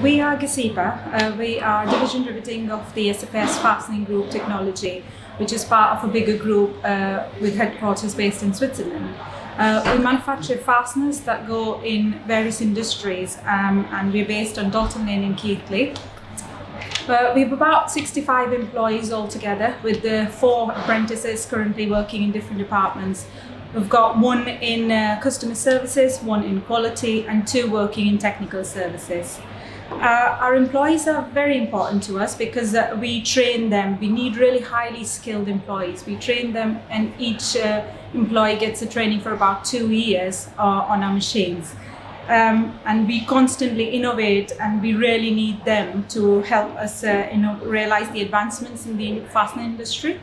We are GESIPA. We are division riveting of the SFS Fastening Group technology, which is part of a bigger group with headquarters based in Switzerland. We manufacture fasteners that go in various industries, and we're based on Dalton Lane in Keighley. We have about 65 employees altogether, with the 4 apprentices currently working in different departments. We've got 1 in customer services, 1 in quality, and 2 working in technical services. Our employees are very important to us because we train them. We need really highly skilled employees. We train them, and each employee gets a training for about 2 years on our machines. And we constantly innovate, and we really need them to help us realize the advancements in the fastening industry.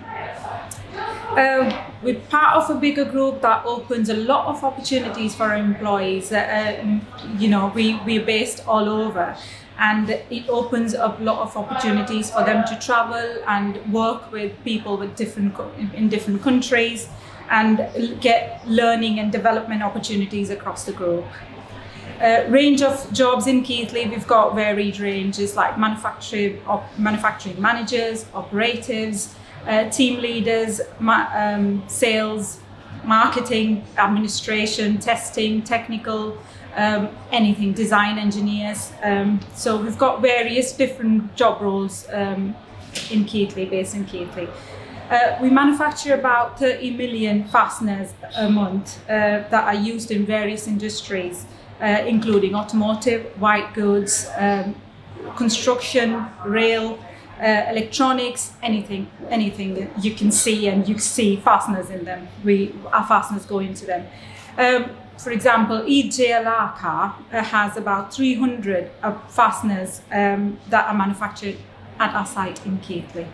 We're part of a bigger group that opens a lot of opportunities for our employees. We're based all over, and it opens up a lot of opportunities for them to travel and work with people with in different countries, and get learning and development opportunities across the group. Range of jobs in Keighley, we've got varied ranges like manufacturing managers, operatives, team leaders, sales, marketing, administration, testing, technical, anything, design engineers. So we've got various different job roles in Keighley, based in Keighley. We manufacture about 30 million fasteners a month that are used in various industries, including automotive, white goods, construction, rail, electronics, anything that you can see, and you see fasteners in them. Our fasteners go into them. For example, each JLR car has about 300 fasteners that are manufactured at our site in Keighley.